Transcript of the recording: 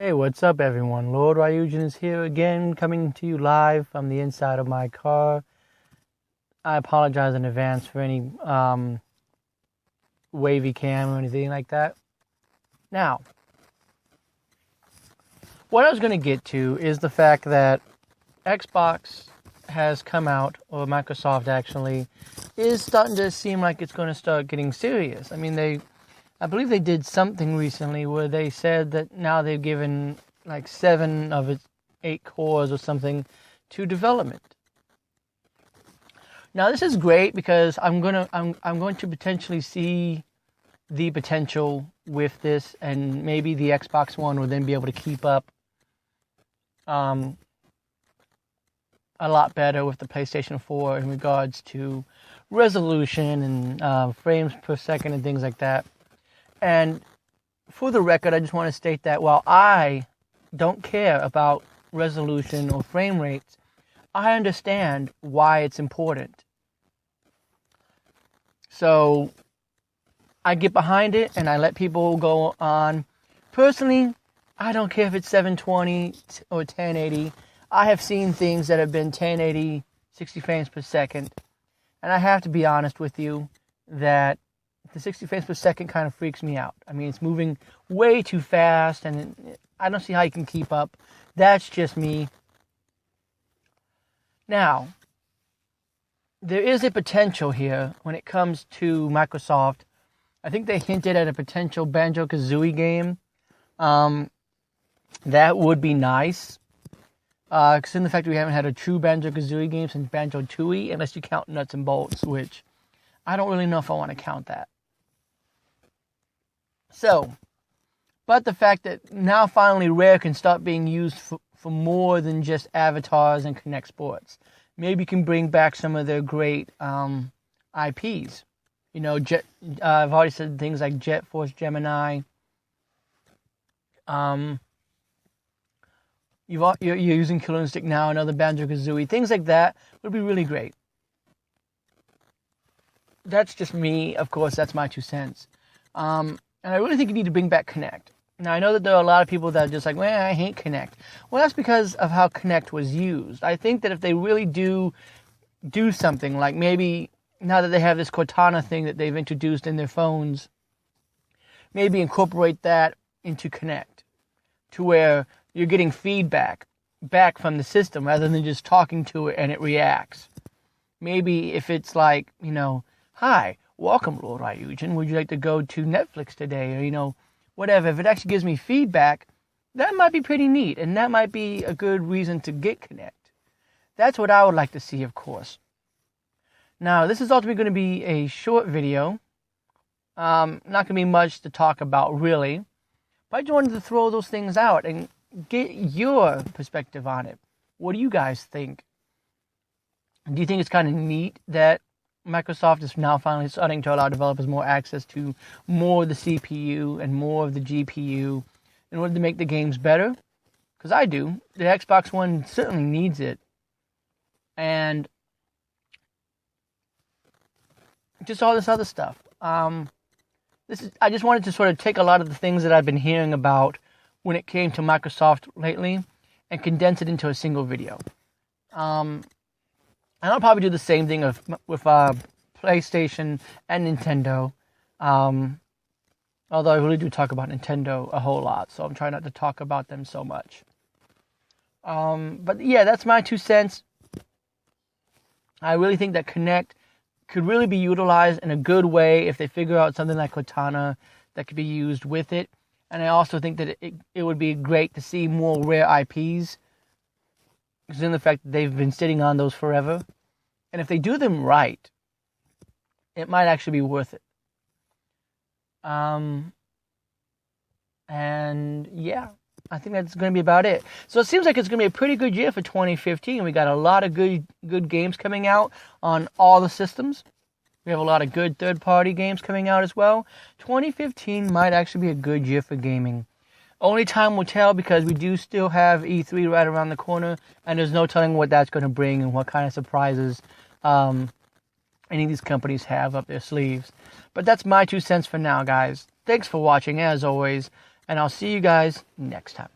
Hey, what's up, everyone? Lord Ryujin is here again, coming to you live from the inside of my car. I apologize in advance for any wavy cam or anything like that. Now, what I was going to get to is the fact that Xbox has come out, or Microsoft actually, is starting to seem like it's going to start getting serious. I mean, I believe they did something recently where they said that now they've given like 7 of its 8 cores or something to development. Now this is great because I'm going to potentially see the potential with this, and maybe the Xbox One will then be able to keep up a lot better with the PlayStation 4 in regards to resolution and frames per second and things like that. And for the record, I just want to state that while I don't care about resolution or frame rates, I understand why it's important. So I get behind it and I let people go on. Personally, I don't care if it's 720 or 1080. I have seen things that have been 1080, 60 frames per second. And I have to be honest with you that the 60 frames per second kind of freaks me out. I mean, it's moving way too fast, and I don't see how you can keep up. That's just me. Now, there is a potential here when it comes to Microsoft. I think they hinted at a potential Banjo-Kazooie game. That would be nice. Considering the fact that we haven't had a true Banjo-Kazooie game since Banjo-Tooie, unless you count Nuts and Bolts, which I don't really know if I want to count that. So, but the fact that now finally Rare can start being used for more than just avatars and Kinect Sports. Maybe can bring back some of their great IPs. You know, I've already said things like Jet Force Gemini. You're using Killer Instinct now, another Banjo-Kazooie. Things like that would be really great. That's just me. Of course, that's my 2 cents. And I really think you need to bring back Kinect. Now, I know that there are a lot of people that are just like, well, I hate Kinect. Well, that's because of how Kinect was used. I think that if they really do something, like maybe now that they have this Cortana thing that they've introduced in their phones, maybe incorporate that into Kinect to where you're getting feedback back from the system rather than just talking to it and it reacts. Maybe if it's like, hi, welcome, Lord Ryujin. Would you like to go to Netflix today? Or, whatever. If it actually gives me feedback, that might be pretty neat. And that might be a good reason to get Kinect. That's what I would like to see, of course. Now, this is ultimately going to be a short video. Not going to be much to talk about, really. But I just wanted to throw those things out and get your perspective on it. What do you guys think? Do you think it's kind of neat that Microsoft is now finally starting to allow developers more access to more of the CPU and more of the GPU in order to make the games better? Because I do. The Xbox One certainly needs it. And just all this other stuff. I just wanted to sort of take a lot of the things that I've been hearing about when it came to Microsoft lately and condense it into a single video. And I'll probably do the same thing with PlayStation and Nintendo. Although I really do talk about Nintendo a whole lot, so I'm trying not to talk about them so much. But yeah, that's my 2 cents. I really think that Kinect could really be utilized in a good way if they figure out something like Cortana that could be used with it. And I also think that it would be great to see more Rare IPs, considering the fact that they've been sitting on those forever. And if they do them right, it might actually be worth it. And yeah, I think that's going to be about it. So it seems like it's going to be a pretty good year for 2015. We got a lot of good games coming out on all the systems. We have a lot of good third-party games coming out as well. 2015 might actually be a good year for gaming. Only time will tell because we do still have E3 right around the corner, and there's no telling what that's going to bring and what kind of surprises any of these companies have up their sleeves. But that's my 2 cents for now, guys. Thanks for watching, as always, and I'll see you guys next time.